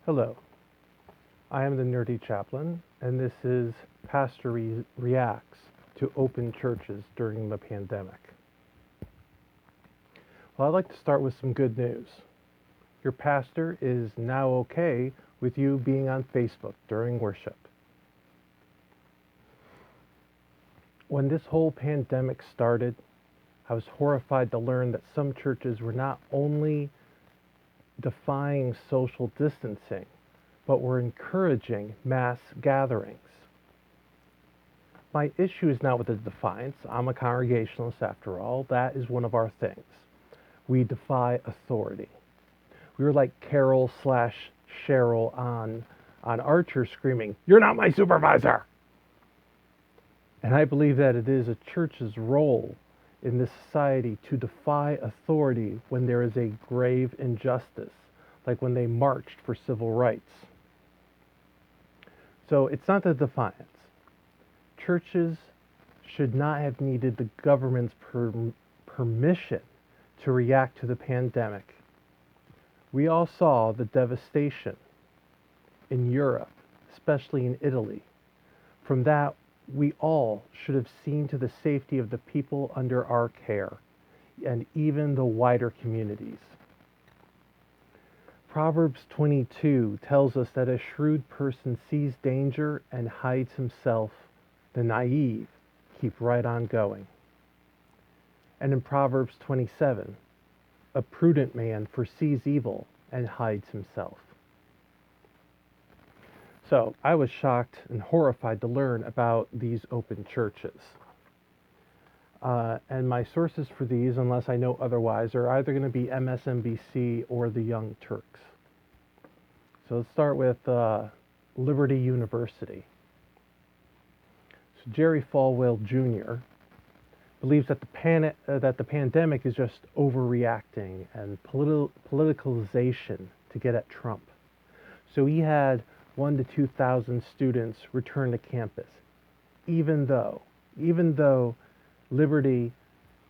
Hello, I am the Nerdy Chaplain, and this is Pastor Reacts to Open Churches During the Pandemic. Well, I'd like to start with some good news. Your pastor is now okay with you being on Facebook during worship. When this whole pandemic started, I was horrified to learn that some churches were not only defying social distancing, but were encouraging mass gatherings. My issue is not with the defiance. I'm a Congregationalist after all. That is one of our things. We defy authority. We were like Carol/Cheryl on Archer screaming, "You're not my supervisor!" And I believe that it is a church's role in this society to defy authority when there is a grave injustice, like when they marched for civil rights. So it's not the defiance. Churches should not have needed the government's permission to react to the pandemic. We all saw the devastation in Europe, especially in Italy. From that, we all should have seen to the safety of the people under our care, and even the wider communities. Proverbs 22 tells us that a shrewd person sees danger and hides himself. The naive keep right on going. And in Proverbs 27, a prudent man foresees evil and hides himself. So I was shocked and horrified to learn about these open churches. And my sources for these, unless I know otherwise, are either going to be MSNBC or the Young Turks. So let's start with Liberty University. So Jerry Falwell Jr. believes that the pandemic is just overreacting and politicalization to get at Trump. So he had 1,000 to 2,000 students return to campus, even though Liberty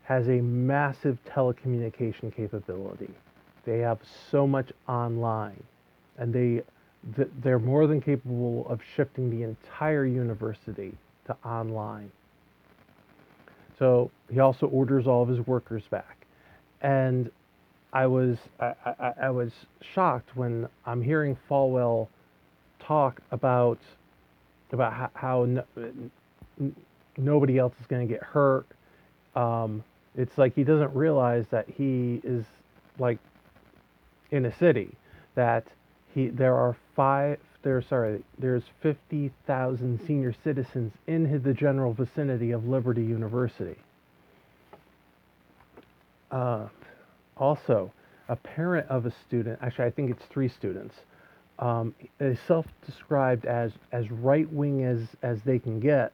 has a massive telecommunication capability. They have so much online, and they're more than capable of shifting the entire university to online. So he also orders all of his workers back, and I was shocked when I'm hearing Falwell talk about how nobody else is going to get hurt. It's like he doesn't realize that he is like in a city that there's 50,000 senior citizens in the general vicinity of Liberty University. Also, a parent of a student, actually I think it's 3 students, is self-described as right-wing as they can get,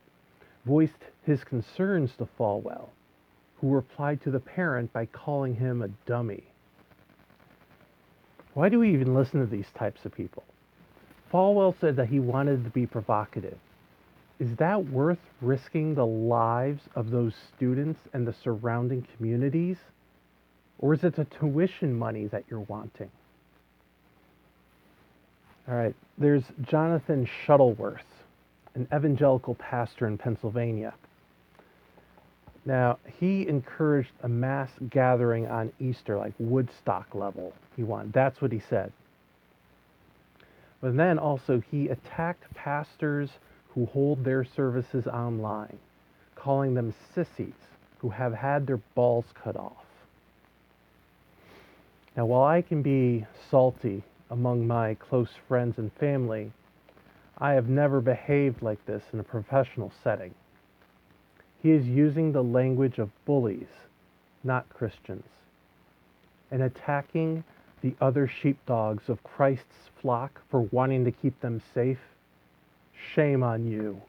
voiced his concerns to Falwell, who replied to the parent by calling him a dummy. Why do we even listen to these types of people? Falwell said that he wanted to be provocative. Is that worth risking the lives of those students and the surrounding communities? Or is it the tuition money that you're wanting? All right, there's Jonathan Shuttleworth, an evangelical pastor in Pennsylvania. Now, he encouraged a mass gathering on Easter, like Woodstock level. That's what he said. But then also he attacked pastors who hold their services online, calling them sissies who have had their balls cut off. Now, while I can be salty among my close friends and family, I have never behaved like this in a professional setting. He is using the language of bullies, not Christians, and attacking the other sheepdogs of Christ's flock for wanting to keep them safe. Shame on you.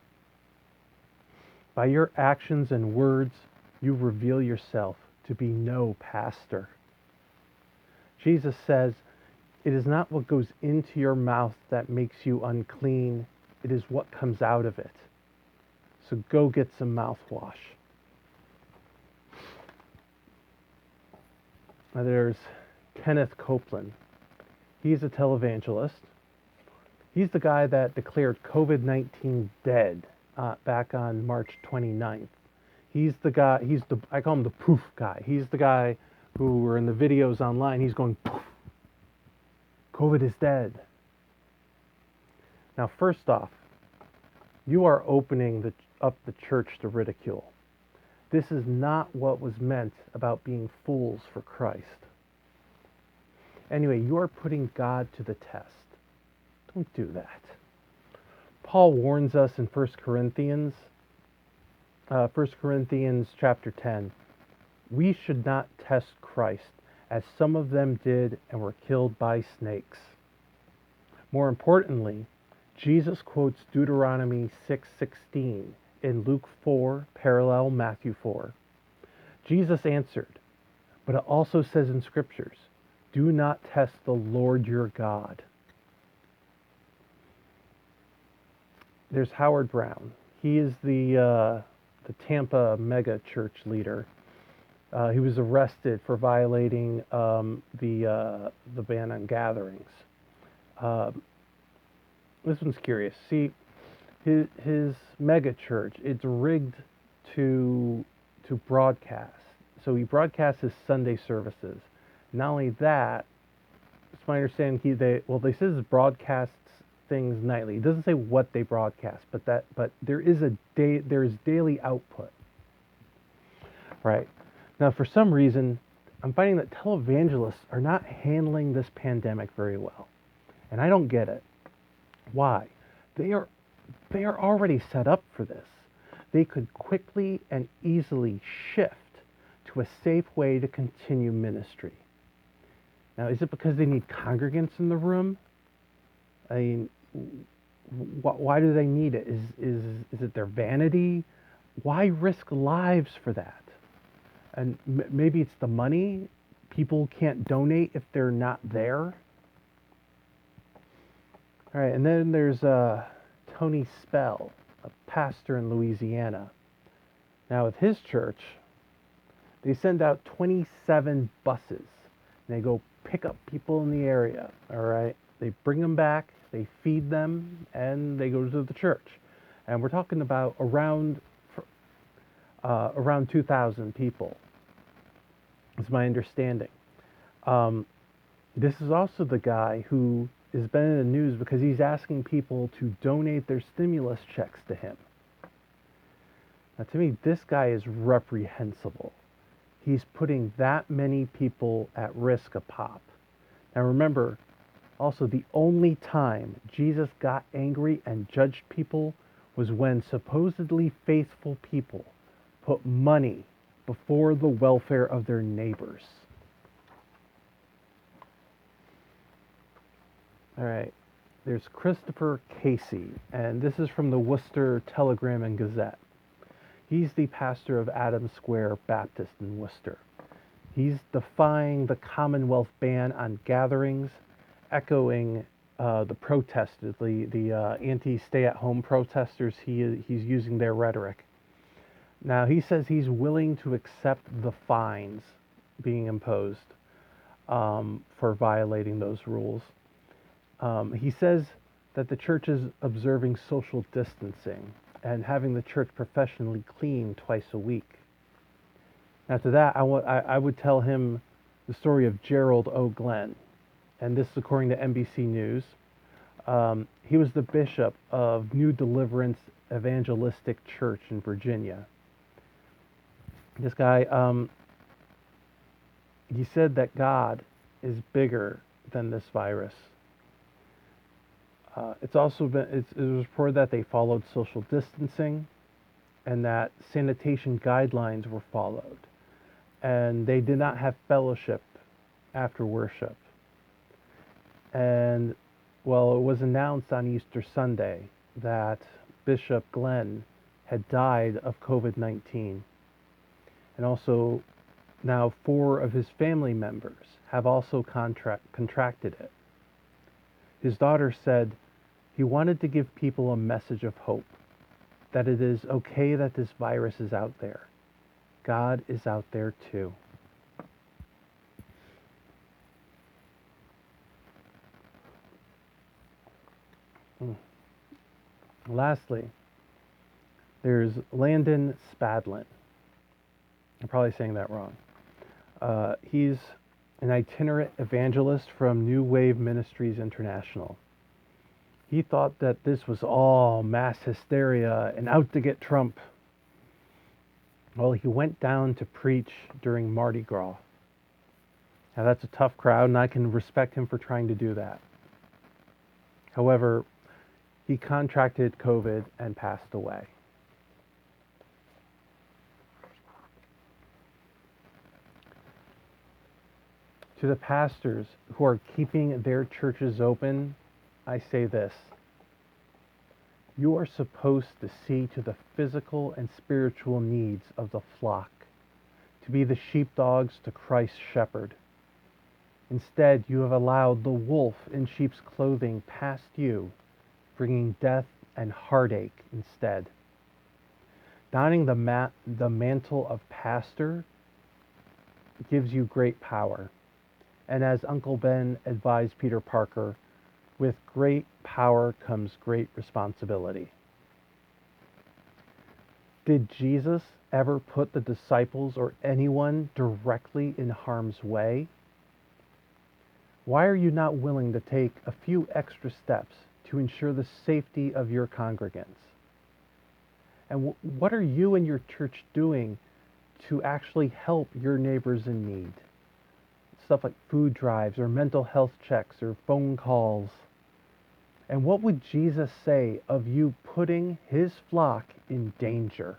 By your actions and words, you reveal yourself to be no pastor. Jesus says, "It is not what goes into your mouth that makes you unclean, it is what comes out of it. So go get some mouthwash." Now there's Kenneth Copeland. He's a televangelist, He's the guy that declared COVID-19 dead back on March 29th. He's the guy, I call him the poof guy. He's the guy who were in the videos online. He's going, poof, COVID is dead. Now, first off, you are opening up the church to ridicule. This is not what was meant about being fools for Christ. Anyway, you are putting God to the test. Don't do that. Paul warns us in 1 Corinthians chapter 10, we should not test Christ, as some of them did and were killed by snakes. More importantly, Jesus quotes Deuteronomy 6:16 in Luke 4, parallel Matthew 4. Jesus answered, but it also says in scriptures, do not test the Lord your God. There's Howard Browne. He is the Tampa mega church leader. He was arrested for violating the ban on gatherings. This one's curious. See, his mega church, it's rigged to broadcast. So he broadcasts his Sunday services. Not only that, it's my understanding they say this broadcasts things nightly. It doesn't say what they broadcast, but there is daily output. Right. Now, for some reason, I'm finding that televangelists are not handling this pandemic very well. And I don't get it. Why? They are already set up for this. They could quickly and easily shift to a safe way to continue ministry. Now, is it because they need congregants in the room? I mean, why do they need it? Is it their vanity? Why risk lives for that? And maybe it's the money. People can't donate if they're not there. All right, and then there's Tony Spell, a pastor in Louisiana. Now, with his church, they send out 27 buses. And they go pick up people in the area, all right? They bring them back, they feed them, and they go to the church. And we're talking about around 2,000 people, is my understanding. This is also the guy who has been in the news because he's asking people to donate their stimulus checks to him. Now, to me, this guy is reprehensible. He's putting that many people at risk a pop. Now, remember, also, the only time Jesus got angry and judged people was when supposedly faithful people put money before the welfare of their neighbors. All right, there's Kristopher Casey, and this is from the Worcester Telegram and Gazette. He's the pastor of Adams Square Baptist in Worcester. He's defying the Commonwealth ban on gatherings, echoing the protesters, the anti-stay-at-home protesters. He's using their rhetoric. Now, he says he's willing to accept the fines being imposed for violating those rules. He says that the church is observing social distancing and having the church professionally clean twice a week. After that, I would tell him the story of Gerald O. Glenn, and this is according to NBC News. He was the bishop of New Deliverance Evangelistic Church in Virginia. This guy, he said that God is bigger than this virus. It was reported that they followed social distancing and that sanitation guidelines were followed. And they did not have fellowship after worship. And, well, it was announced on Easter Sunday that Bishop Glenn had died of COVID-19. And also, now 4 of his family members have also contracted it. His daughter said he wanted to give people a message of hope, that it is okay that this virus is out there. God is out there too. Mm. Lastly, there's Landon Spadlin. I'm probably saying that wrong. He's an itinerant evangelist from New Wave Ministries International. He thought that this was all mass hysteria and out to get Trump. Well, he went down to preach during Mardi Gras. Now, that's a tough crowd, and I can respect him for trying to do that. However, he contracted COVID and passed away. To the pastors who are keeping their churches open, I say this. You are supposed to see to the physical and spiritual needs of the flock, to be the sheepdogs to Christ's shepherd. Instead, you have allowed the wolf in sheep's clothing past you, bringing death and heartache instead. Donning the mantle of pastor gives you great power. And as Uncle Ben advised Peter Parker, with great power comes great responsibility. Did Jesus ever put the disciples or anyone directly in harm's way? Why are you not willing to take a few extra steps to ensure the safety of your congregants? And what are you and your church doing to actually help your neighbors in need? Stuff like food drives or mental health checks or phone calls. And what would Jesus say of you putting his flock in danger?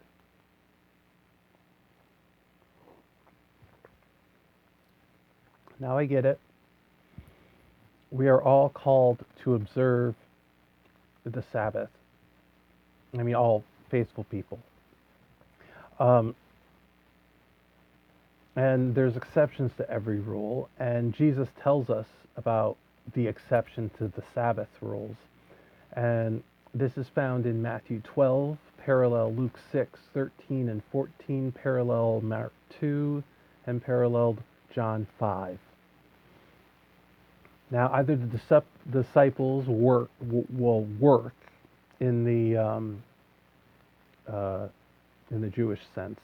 Now I get it. We are all called to observe the Sabbath. I mean, all faithful people. And there's exceptions to every rule, and Jesus tells us about the exception to the Sabbath rules. And this is found in Matthew 12, parallel Luke 6, 13 and 14, parallel Mark 2, and paralleled John 5. Now, either the disciples will work in the Jewish sense.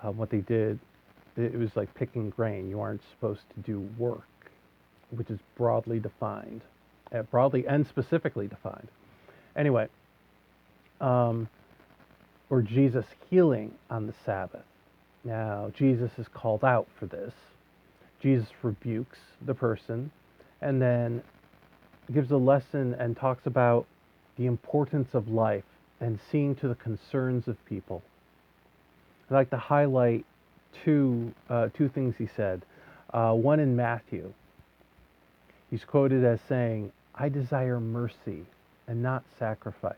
What they did, it was like picking grain. You aren't supposed to do work, which is broadly defined, broadly and specifically defined. Anyway, or Jesus healing on the Sabbath. Now, Jesus is called out for this. Jesus rebukes the person and then gives a lesson and talks about the importance of life and seeing to the concerns of people. I'd like to highlight two things he said. One in Matthew. He's quoted as saying, "I desire mercy and not sacrifice."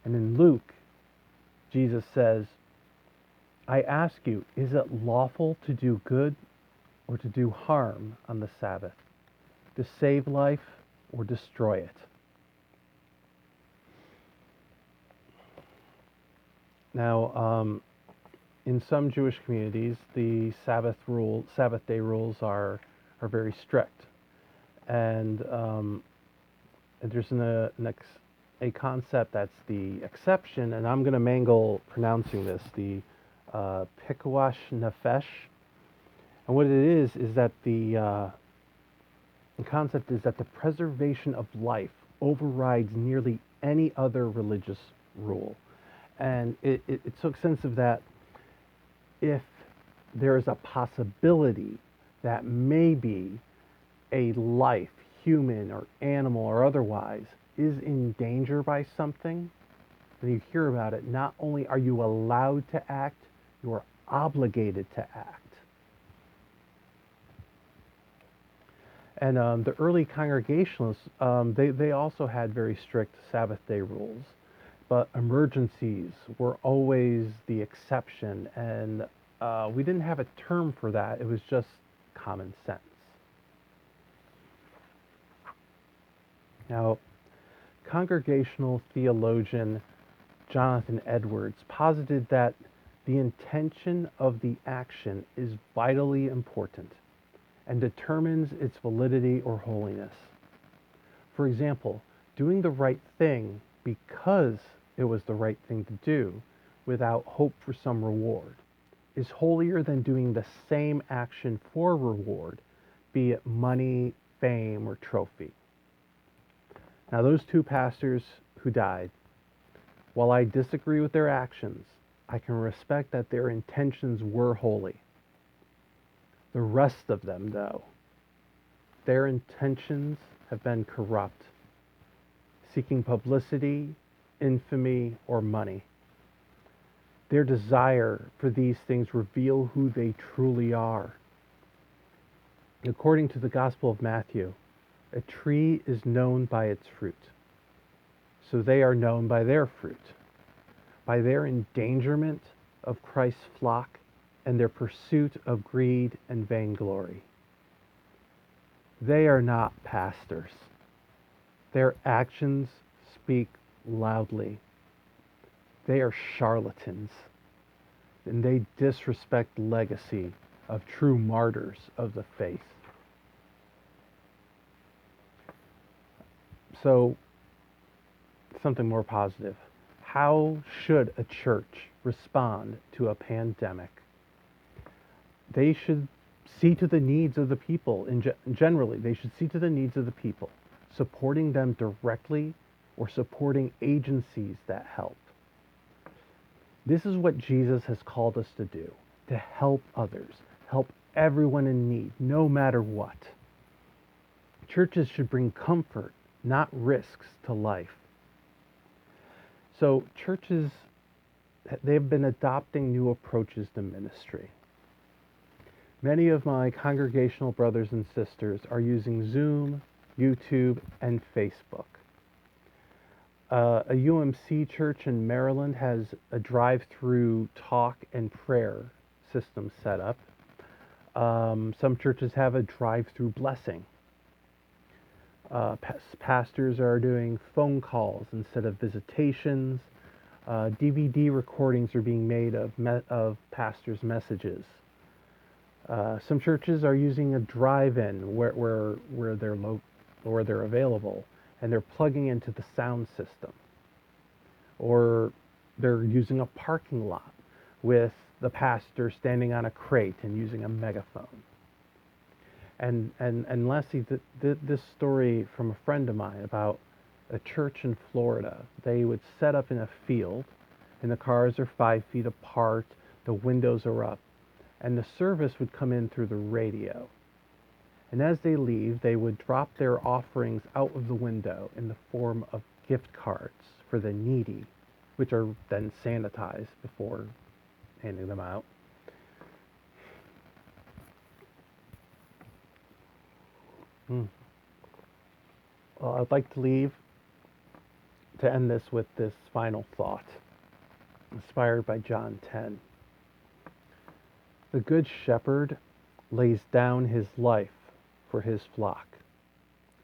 And in Luke, Jesus says, "I ask you, is it lawful to do good or to do harm on the Sabbath, to save life or destroy it?" Now, in some Jewish communities, the Sabbath day rules are very strict, and there's a concept that's the exception, and I'm going to mangle pronouncing this, the pikuach nefesh. And what it is that the concept is that the preservation of life overrides nearly any other religious rule. And it's so extensive that if there is a possibility that maybe a life, human or animal or otherwise, is in danger by something, then you hear about it, not only are you allowed to act, you are obligated to act. And the early Congregationalists, they also had very strict Sabbath day rules, but emergencies were always the exception, and we didn't have a term for that. It was just common sense. Now, Congregational theologian Jonathan Edwards posited that the intention of the action is vitally important and determines its validity or holiness. For example, doing the right thing because it was the right thing to do without hope for some reward is holier than doing the same action for reward, be it money, fame, or trophy. Now, those two pastors who died, while I disagree with their actions, I can respect that their intentions were holy. The rest of them, though, their intentions have been corrupt, seeking publicity, infamy, or money. Their desire for these things reveal who they truly are. According to the Gospel of Matthew, a tree is known by its fruit. So they are known by their fruit, by their endangerment of Christ's flock and their pursuit of greed and vainglory. They are not pastors. Their actions speak loudly. They are charlatans, and they disrespect the legacy of true martyrs of the faith. So, something more positive. How should a church respond to a pandemic? They should see to the needs of the people. Generally, they should see to the needs of the people, supporting them directly or supporting agencies that help. This is what Jesus has called us to do, to help others, help everyone in need, no matter what. Churches should bring comfort, not risks, to life. So churches, they've been adopting new approaches to ministry. Many of my congregational brothers and sisters are using Zoom, YouTube, and Facebook. A UMC church in Maryland has a drive-through talk and prayer system set up. Some churches have a drive-through blessing. Pastors are doing phone calls instead of visitations. DVD recordings are being made of pastors' messages. Some churches are using a drive-in where they're available, and they're plugging into the sound system. Or they're using a parking lot with the pastor standing on a crate and using a megaphone. And lastly, this story from a friend of mine about a church in Florida. They would set up in a field, and the cars are 5 feet apart, the windows are up, and the service would come in through the radio. And as they leave, they would drop their offerings out of the window in the form of gift cards for the needy, which are then sanitized before handing them out. Well, I'd like to end this with this final thought, inspired by John 10. The Good Shepherd lays down his life for his flock.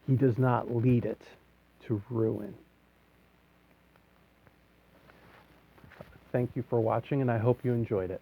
He does not lead it to ruin. Thank you for watching, and I hope you enjoyed it.